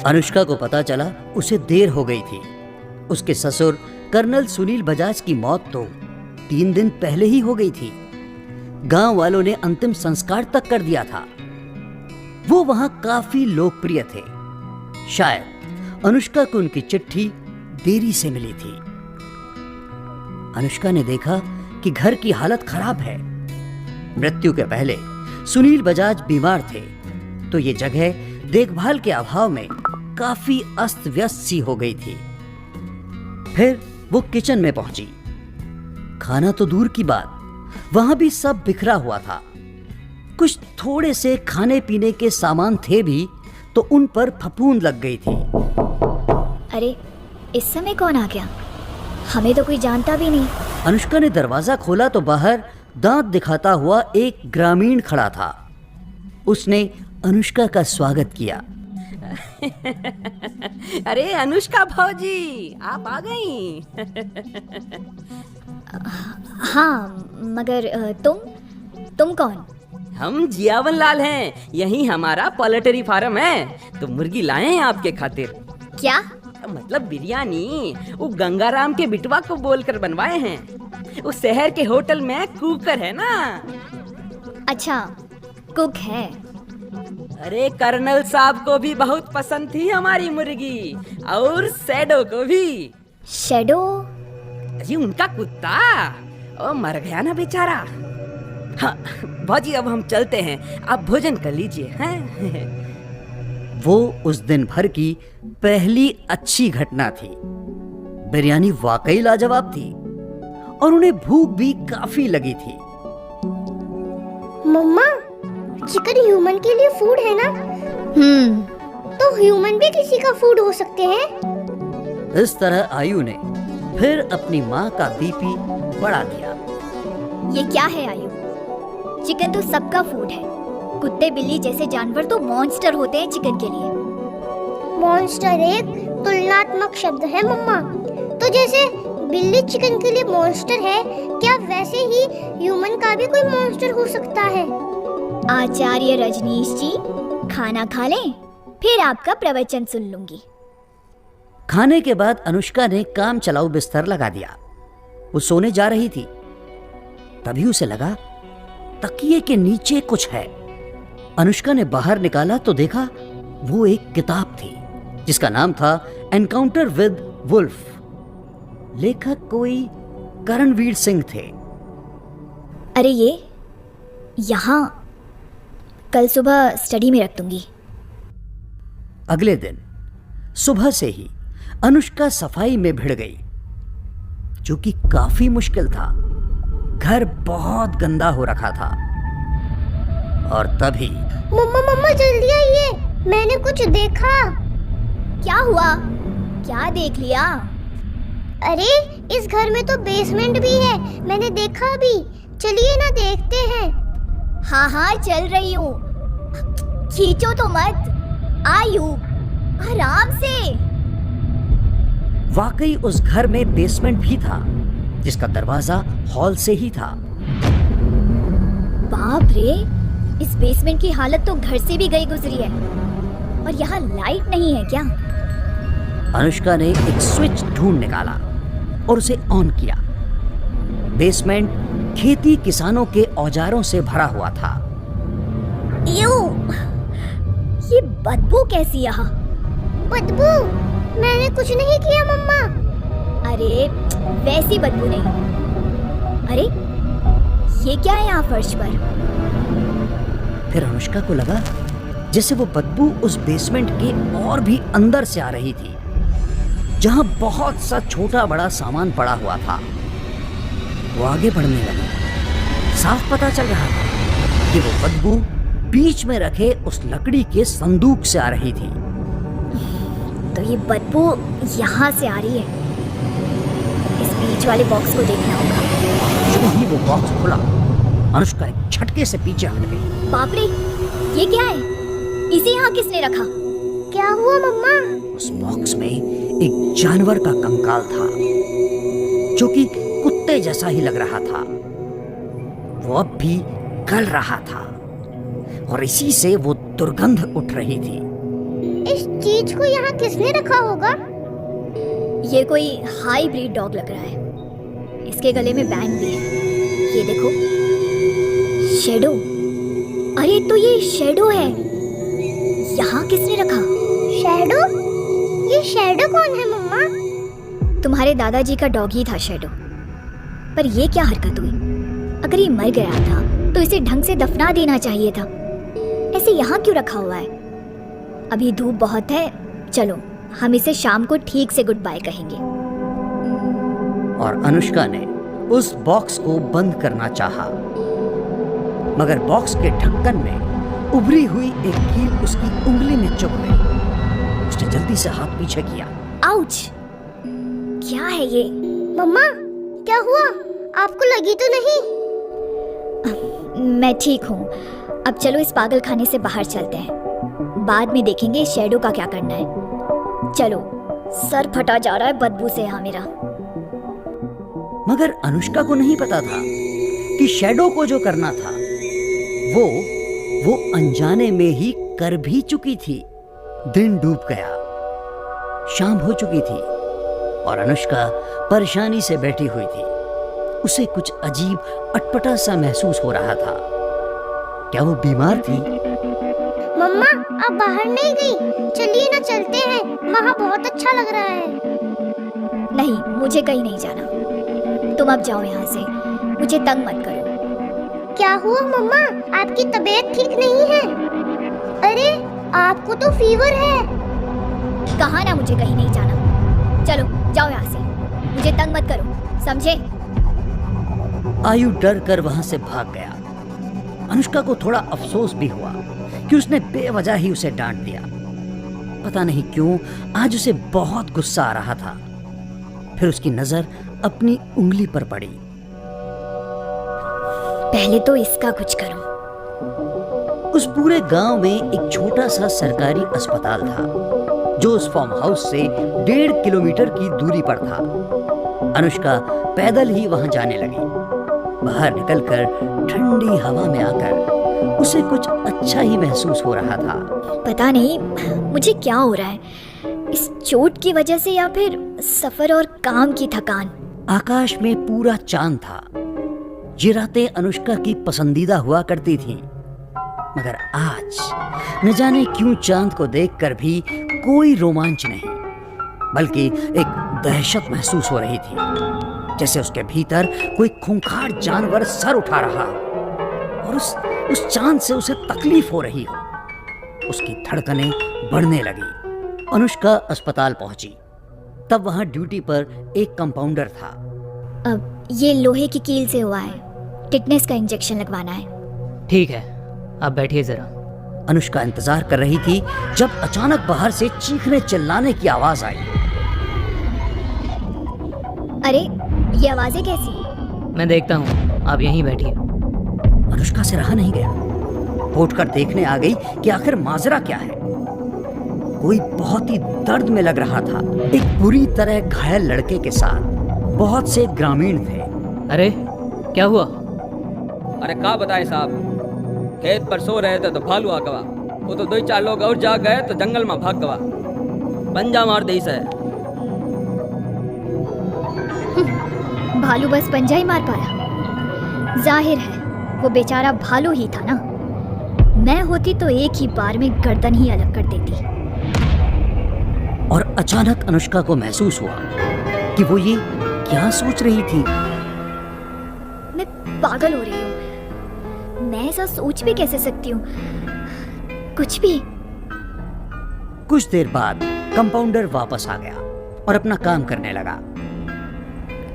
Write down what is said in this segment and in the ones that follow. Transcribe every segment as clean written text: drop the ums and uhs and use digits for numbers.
अनुष्का को पता चला उसे देर हो गई थी। उसके ससुर कर्नल सुनील बजाज की मौत तो 3 दिन पहले ही हो गई थी। गांव वालों ने अंतिम संस्कार तक कर दिया था। वो वहां काफी लोकप्रिय थे। शायद अनुष्का को उनकी चिट्ठी देरी से मिली थी। अनुष्का ने देखा कि घर की हालत खराब है। मृत्यु के पहले सुनील बजाज बीमार थे, तो ये जगह देखभाल के अभाव में काफी अस्त व्यस्त सी हो गई थी। फिर वो किचन में पहुंची। खाना तो दूर की बात, वहां भी सब बिखरा हुआ था। कुछ थोड़े से खाने पीने के सामान थे भी, तो उन पर फफूंद लग गई थी। अरे, इस समय कौन आ गया? हमें तो कोई जानता भी नहीं। अनुष्का ने दरवाजा खोला तो बाहर दांत दिखाता हुआ एक ग्रामीण खड़ा था। उसने अनुष्का का स्वागत किया। अरे अनुष्का भौजी, आप आ गई। हाँ, मगर तुम कौन? हम जियावन लाल हैं। यही हमारा पोल्ट्री फार्म है, तो मुर्गी लाए हैं आपके खातिर। क्या? मतलब बिरयानी। वो गंगाराम के बिटवा को बोलकर बनवाए हैं। उस शहर के होटल में कुकर है ना। अच्छा, कुक है। अरे कर्नल साहब को भी बहुत पसंद थी हमारी मुर्गी, और शैडो को भी। शैडो? अरे उनका कुत्ता, ओ मर गया ना बेचारा। हाँ भौजी, अब हम चलते हैं, आप भोजन कर लीजिए हैं? वो उस दिन भर की पहली अच्छी घटना थी। बिरयानी वाकई लाजवाब थी और उन्हें भूख भी काफी लगी थी। मम्मा, चिकन ह्यूमन के लिए फूड है ना? तो ह्यूमन भी किसी का फूड हो सकते हैं? इस तरह आयु ने फिर अपनी माँ का बीपी बढ़ा दिया। ये क्या है आयु? चिकन तो सबका फूड है। कुत्ते बिल्ली जैसे जानवर तो मॉन्स्टर होते हैं चिकन के लिए। मॉन्स्टर एक तुलनात्मक शब्द है मम्मा। तो जैसे बिल्ली चिकन के लिए मॉन्स्टर है, क्या वैसे ही ह्यूमन का भी कोई मॉन्स्टर हो सकता है? आचार्य रजनीश जी, खाना खा लें, फिर आपका प्रवचन सुन लूंगी। खाने के बाद अनुष्का ने काम चलाऊ बिस्तर लगा दिया। वो सोने जा रही थी, तभी उसे लगा तकिए के नीचे कुछ है। अनुष्का ने बाहर निकाला तो देखा वो एक किताब थी जिसका नाम था एनकाउंटर विद वुल्फ। लेखक कोई करणवीर सिंह थे। अरे ये यहाँ कल सुबह स्टडी में रख दूंगी। अगले दिन सुबह से ही अनुष्का सफाई में भिड़ गई, जो कि काफी मुश्किल था। घर बहुत गंदा हो रखा था। और तभी मम्मा जल्दी आइए, मैंने कुछ देखा। क्या हुआ? क्या देख लिया? अरे इस घर में तो बेसमेंट भी है, मैंने देखा अभी। चलिए ना देखते हैं। हाँ चल रही हूँ। खींचो तो मत। आयु, आराम से। वाकई उस घर में बेसमेंट भी था, जिसका दरवाजा हॉल से ही था। बाप रे, इस बेसमेंट की हालत तो घर से भी गई गुजरी है। और यहाँ लाइट नहीं है क्या? अनुष्का ने एक स्विच ढूंढ निकाला और उसे ऑन किया। बेसमेंट खेती किसानों के औजारों से भरा हुआ था। ये बदबू कैसी यहाँ? बदबू? मैंने कुछ नहीं किया मम्मा। अरे वैसी बदबू नहीं। अरे ये क्या है यहाँ फर्श पर? फिर अनुष्का को लगा जैसे वो बदबू उस बेसमेंट के और भी अंदर से आ रही थी, जहां बहुत सा छोटा बड़ा सामान पड़ा हुआ था। वो आगे बढ़ने लगी। साफ पता चल रहा था कि वो बदबू बीच में रखे उस लकड़ी के संदूक से आ रही थी। तो ये बदबू यहाँ से आ रही है। इस बीच वाले बॉक्स को देखना होगा। जो ही वो बॉक्स खुला, अनुष्का एक झटके से पीछे हट गई। बाप रे, ये क्या है? इसे यहाँ किसने रखा? क्या हुआ मम्मा? उस बॉक्स में एक जानवर का कंकाल था, जो कि कुत्ते जैसा ही लग रहा था। वो अब भी गल रहा था और इसी से वो दुर्गंध उठ रही थी। इस चीज को यहाँ किसने रखा होगा? ये कोई हाई ब्रीड डॉग लग रहा है। इसके गले में बैंड भी है, ये देखो। शैडो, अरे तो ये शैडो है। यहाँ किसने रखा? शैडो? ये शैडो कौन है मम्मा? तुम्हारे दादाजी का डॉग ही था शैडो। पर ये क्या हरकत हुई? अगर ये मर गया था तो इसे ढंग से दफना देना चाहिए था। ऐसे यहाँ क्यों रखा हुआ है? अभी धूप बहुत है, चलो हम इसे शाम को ठीक से गुड बाय कहेंगे। और अनुष्का ने उस बॉक्स को बंद करना चाहा, मगर बॉक्स के ढक्कन में उभरी हुई एक कील उसकी उंगली में चुभ गई। उसने जल्दी से हाथ पीछे किया। आउच! क्या है ये? मम्मा, क्या हुआ? आपको लगी तो नहीं? मैं ठीक हूँ। अब चलो इस पागल खाने से बाहर चलते हैं, बाद में देखेंगे शैडो का क्या करना है। चलो, सर फटा जा रहा है बदबू से यहाँ मेरा। मगर अनुष्का को नहीं पता था कि शैडो को जो करना था वो अनजाने में ही कर भी चुकी थी। दिन डूब गया, शाम हो चुकी थी और अनुष्का परेशानी से बैठी हुई थी। उसे कुछ अजीब अटपटा सा महसूस हो रहा था। क्या वो बीमार थी? मम्मा, आप बाहर नहीं गई? चलिए ना, चलते हैं, वहाँ बहुत अच्छा लग रहा है। नहीं, मुझे कहीं नहीं जाना। तुम अब जाओ यहाँ से, मुझे तंग मत करो। क्या हुआ मम्मा? आपकी तबीयत ठीक नहीं है? अरे, आपको तो फीवर है। कहा ना मुझे कहीं नहीं जाना। चलो जाओ यहाँ से, मुझे तंग मत करो, समझे? आयु डर कर वहां से भाग गया। अनुष्का को थोड़ा अफसोस भी हुआ कि उसने बेवजह ही उसे डांट दिया। पता नहीं क्यों आज उसे बहुत गुस्सा आ रहा था। फिर उसकी नजर अपनी उंगली पर पड़ी। पहले तो इसका कुछ करो। उस पूरे गांव में एक छोटा सा सरकारी अस्पताल था जो उस फार्म हाउस से 1.5 किलोमीटर की दूरी पर था। अनुष्का पैदल ही वहां जाने लगी। बाहर निकलकर ठंडी हवा में आकर उसे कुछ अच्छा ही महसूस हो रहा था। पता नहीं मुझे क्या हो रहा है, इस चोट की वजह से या फिर सफर और काम की थकान। आकाश में पूरा चांद था। ये रातें अनुष्का की पसंदीदा हुआ करती थीं, मगर आज न जाने क्यों चांद को देखकर भी कोई रोमांच नहीं, बल्कि एक दहशत महसूस हो रही थी, जैसे उसके भीतर कोई खूंखार जानवर सर उठा रहा और उस चांद से उसे तकलीफ हो रही हो। उसकी धड़कनें बढ़ने लगी। अनुष्का अस्पताल पहुंची। तब वहां ड्यूटी पर एक कंपाउंडर था। अब ये लोहे की कील से हुआ है, टिटनेस का इंजेक्शन लगवाना है। ठीक है, आप बैठिए जरा। अनुष्का इंतजार कर रही थी जब अचानक बाहर से चीखने चिल्लाने की आवाज आई। अरे ये आवाजें कैसी? मैं देखता हूँ, आप यहीं बैठिए। अनुष्का से रहा नहीं गया, उठकर देखने आ गई कि आखिर माजरा क्या है। कोई बहुत ही दर्द में लग रहा था। एक बुरी तरह घायल लड़के के साथ बहुत से ग्रामीण थे। अरे क्या हुआ? अरे का बताए साहब, खेत पर सो रहे थे तो भालू आ गवा। वो तो 2-4 लोग और जा गए तो जंगल में भाग गवा। पंजा मार दी से। भालू बस पंजा ही मार पाया। जाहिर है वो बेचारा भालू ही था ना। मैं होती तो एक ही बार में गर्दन ही अलग कर देती। और अचानक अनुष्का को महसूस हुआ कि वो ये क्या सोच रही थी। मैं पागल हो रही हूँ। मैं ऐसा सोच भी कैसे सकती हूँ? कुछ भी। कुछ देर बाद कंपाउंडर वापस आ गया और अपना काम करने लगा।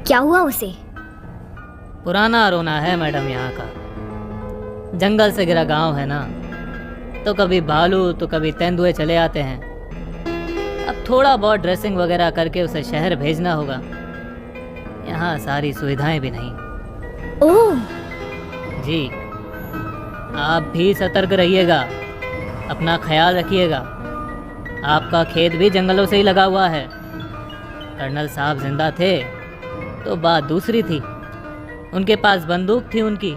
क्या हुआ उसे? पुराना रोना है मैडम यहाँ का। जंगल से घिरा गांव है ना, तो कभी भालू तो कभी तेंदुए चले आते हैं। अब थोड़ा बहुत ड्रेसिंग वगैरह करके उसे शहर भेजना होगा। यहाँ सारी सुविधाएं भी नहीं। ओह जी, आप भी सतर्क रहिएगा, अपना ख्याल रखिएगा। आपका खेत भी जंगलों से ही लगा हुआ है। कर्नल साहब जिंदा थे तो बात दूसरी थी, उनके पास बंदूक थी उनकी,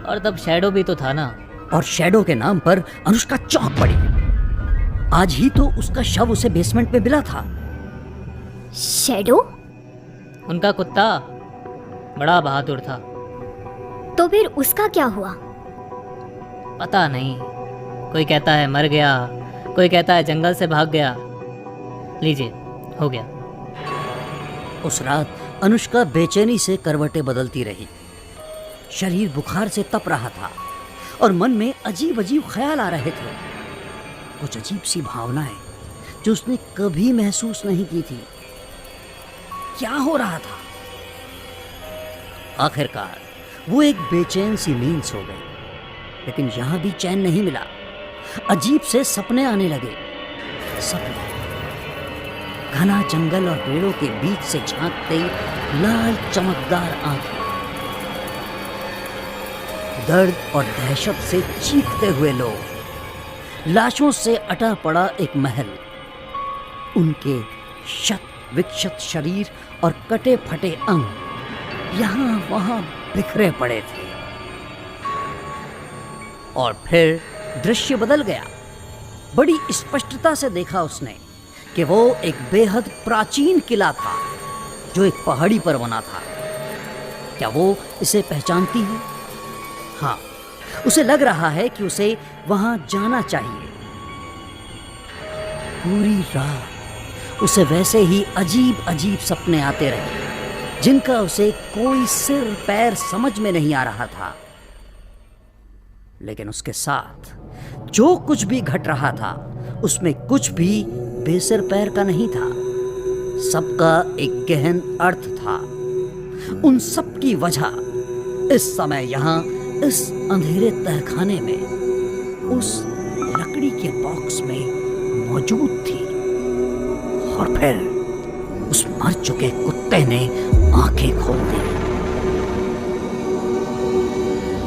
और तब शैडो भी तो था ना। और शैडो के नाम पर अनुष्का चौंक पड़ी। आज ही तो उसका शव उसे बेसमेंट में मिला था। शैडो? उनका कुत्ता बड़ा बहादुर था। तो फिर उसका क्या हुआ? पता नहीं, कोई कहता है मर गया, कोई कहता है जंगल से भाग गया। लीजिए, हो गया। उस रात अनुष्का बेचैनी से करवटें बदलती रही। शरीर बुखार से तप रहा था और मन में अजीब अजीब ख्याल आ रहे थे। कुछ अजीब सी भावनाएं जो उसने कभी महसूस नहीं की थी। क्या हो रहा था? आखिरकार वो एक बेचैन सी नींद सो गई, लेकिन यहां भी चैन नहीं मिला। अजीब से सपने आने लगे। सपने घना जंगल और पेड़ों के बीच से झांकते लाल चमकदार आंखें, दर्द और दहशत से चीखते हुए लोग, लाशों से अटा पड़ा एक महल, उनके शत विक्षत शरीर और कटे फटे अंग यहां वहां बिखरे पड़े थे। और फिर दृश्य बदल गया। बड़ी स्पष्टता से देखा उसने कि वो एक बेहद प्राचीन किला था जो एक पहाड़ी पर बना था। क्या वो इसे पहचानती है? हाँ, उसे लग रहा है कि उसे वहां जाना चाहिए। पूरी रात उसे वैसे ही अजीब अजीब सपने आते रहे जिनका उसे कोई सिर पैर समझ में नहीं आ रहा था। लेकिन उसके साथ जो कुछ भी घट रहा था उसमें कुछ भी बेसिर पैर का नहीं था। सबका एक गहन अर्थ था। उन सब की वजह इस समय यहाँ इस अंधेरे तहखाने में उस लकड़ी के बॉक्स में मौजूद थी। और फिर उस मर चुके कुत्ते ने आंखें खोल दी।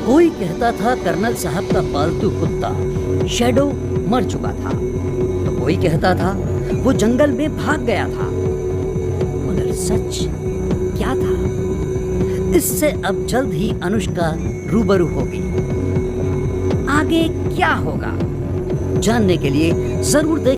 कोई कहता था कर्नल साहब का पालतू कुत्ता शैडो मर चुका था, तो कोई कहता था वो जंगल में भाग गया था। मगर सच क्या था? इससे अब जल्द ही अनुष्का रूबरू होगी। आगे क्या होगा जानने के लिए जरूर देख